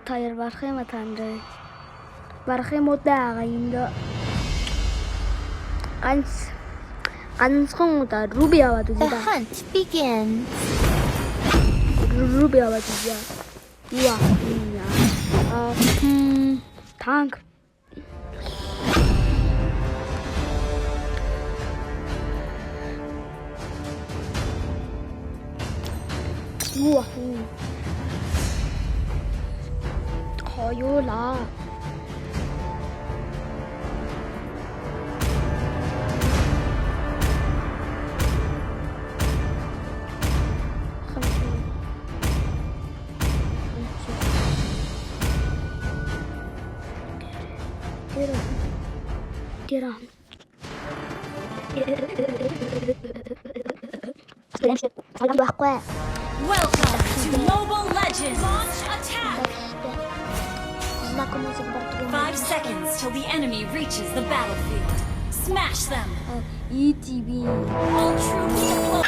Hayır barkayım tanrı. Barkayım o da ağayında. Ганцхан Руби аваад үзье The да. hunt begins. Руби аваад үзье. Юу аа. Танк. Юу аа. Хоёулаа. Get on. Welcome to Mobile Legends! Launch attack! 5 seconds till the enemy reaches the battlefield. Smash them! ETV. All troops deployed!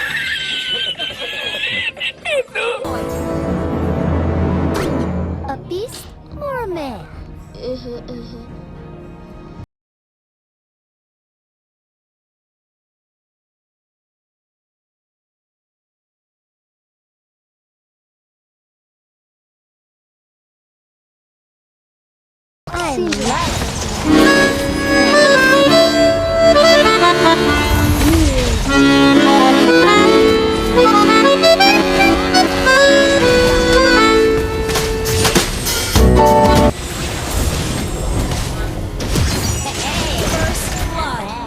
A beast or a man? I love First blood!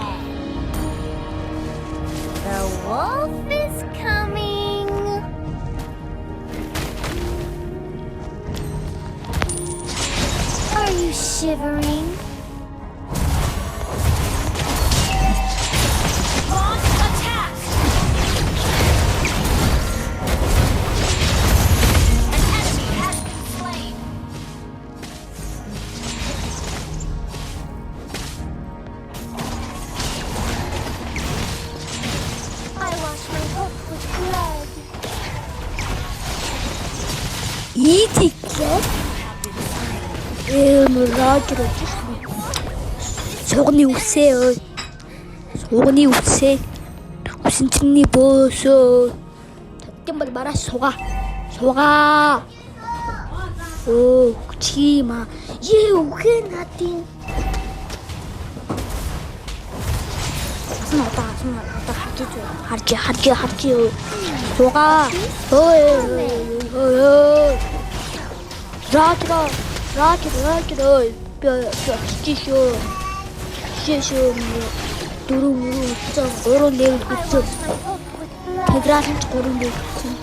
The wolf is coming. Are you shivering? Launch attack! An enemy has been slain! I wash my hook with blood. Раажруу. Суугны үсээ ơi. Суугны үсээ. Үсэн чиний бөөсөө. Татсан бол бараа суугаа. Суугаа. Оо, чима. Үхэн хатин. харж. Суугаа. Ой. Раажруу. Жишөө. Дөрөв цаа 3 левел I хүчтэй. wash my hook with blood. Тэграач 3 левел хүчтэй.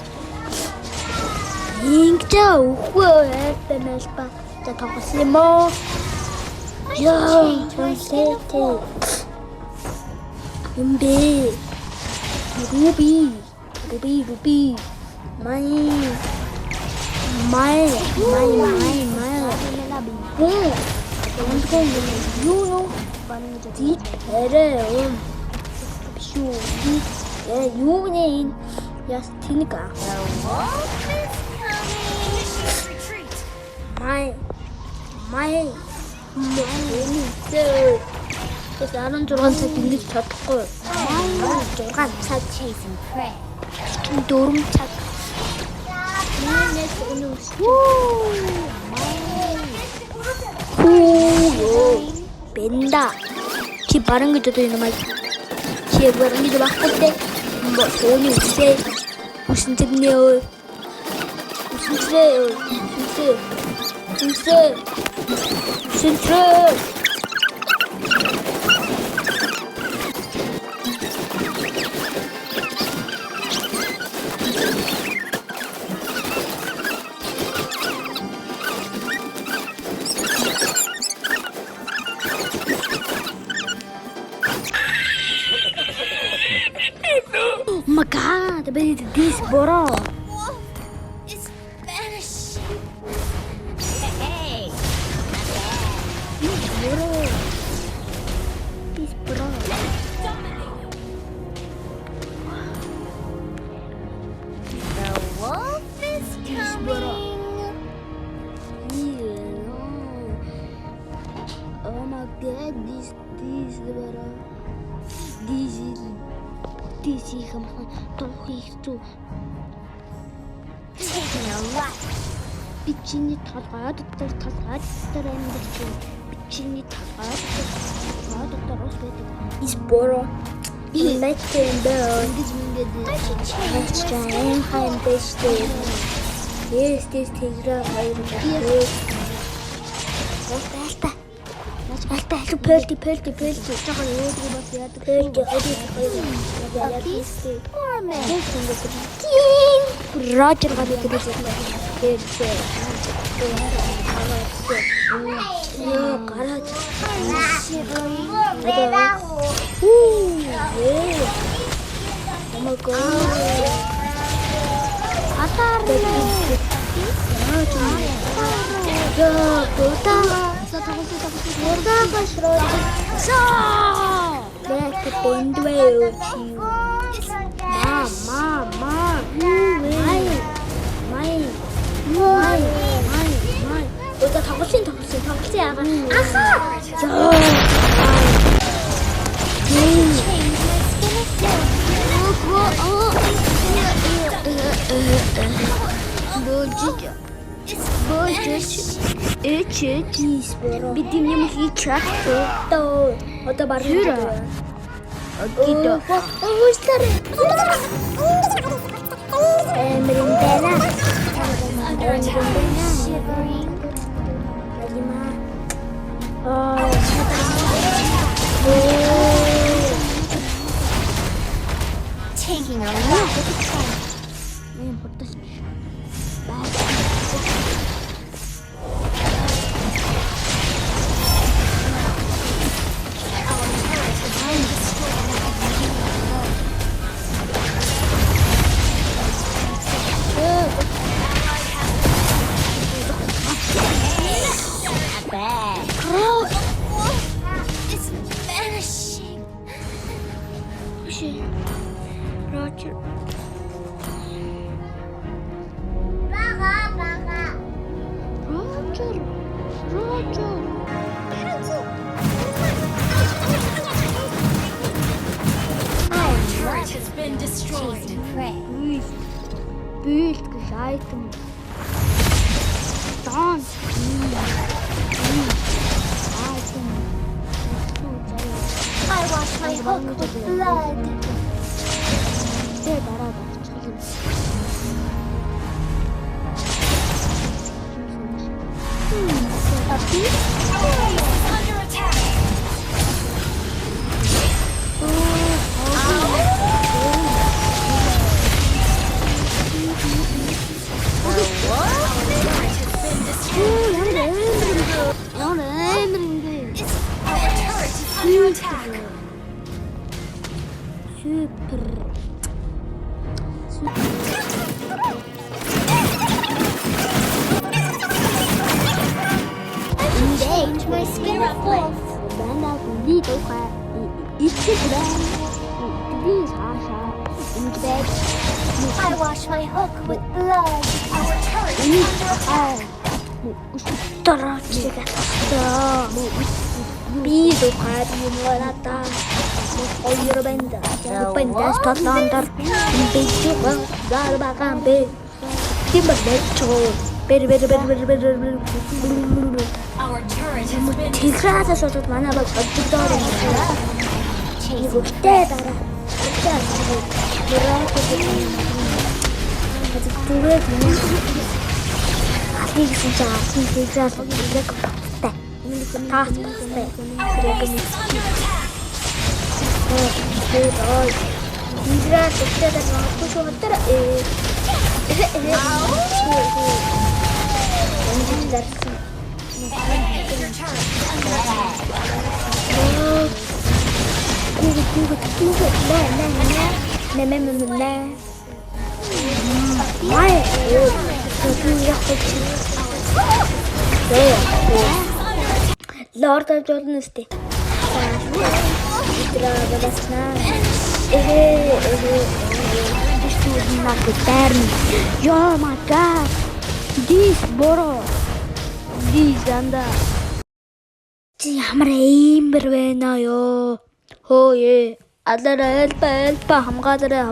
Ингэж өвхөө SMS ба за тоглосон юм уу? Яа, translate. Юмбэ. Руби. Май. Юу дит эрэ шүү. Юу нэ яс тэнийга. The wolf is coming. Initiate retreat! Май. Тэс 16 цаг ингэж чадахгүй. 6 цаг Chasing prey. 4 цаг. Бенда. Чи баран гэж одоо юм аа. Чи баран гэж багтдаг. Өөний үсээ. Үсэн тэрний өө. Үсээ. Oh my god, this bro. Wolf is vanishing. Hey. This bro. The wolf is coming. Yeah. get this bara. This юм тонх их зү. Taking a life. Би чиний толгой дотор амьдарч байна. Би чиний толгой дотор ус байдаг. Is боро. Инээтэй боо. Ингэж мингээд. Ачаан хаан дэштэй. Yes, тэгрээ хоёр байна. Алта пэлти жоохон өөдрөө бас яадаг. Пэлти Рожер гадаг гэж гараад Ota тоглосон яага. Аха. Бид юм хийчих. Тоо. Одоо баруун. Окидо. Уушлаар. Эмриндана. Shivering. Taking a look. It's vanishing. Roger. Our turret has been destroyed. Taste and pray. Büyük item. Dance. I wash my hook with blood. A beast? Under attack. Under attack. Change my spirit wolf. I wash my hook with blood. Our turret is under attack. Bido karimolata. Oiro benda. Benda stotlander. Bicho darba kambe. Timber becho. Our turret has been Tigrata sotot mana bak adjudar. Igo tedara. Berapa ini? Ada turut ini. Asli susah. Tigrata tidak kepak. Tas kepak. Our base is under attack. Tigrata tedara aku sudah tera. Your turret is under attack. Lord of Jordanisty. Oh my god, this boro, this and that. Чи ямар эймэр байна ёо. Хөөе. Алара элба хамгаалаарай.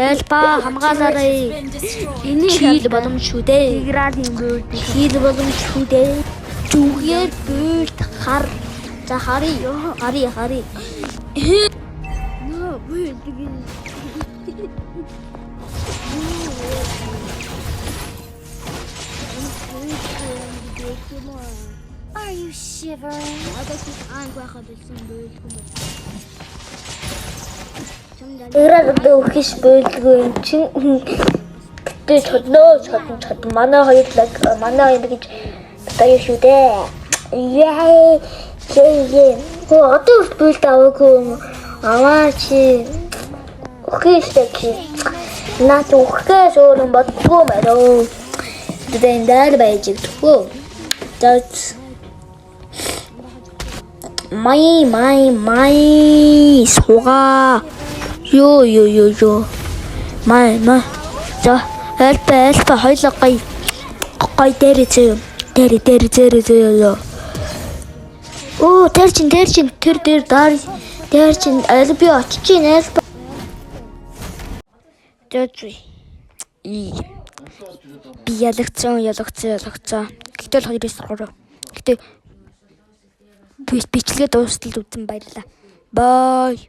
Элба хамгаалаарай. Been destroyed. Энэ хийл боломжгүй дээ. Игралын бөөд. Хийл боломжгүй дээ. Зүгээр бүлт хар. За харъя. Нөө бөөд. Are you shivering? Играад өөхөс бөөлгүй юм чин. Гэтэ чод манай хоёр гэж таяа шүү дээ. Яа. Оо одоо бөөлт аваагүй. Аваа чи. Өөхөстэй чи. Наад өөхөөс өөр юм бодгүй мөрөө. Тэдэн дээр байж гэх. That's my суга ё my за элпа хоёлоо гой дээр ёо оо тэр чин тэр дээр чин би очиж ийн элпа дэцүй би ялгцсан гэхдээ л хоёрээс гурав гэхдээ бичлэгээ дуустал үзэн баярлаа. Bye.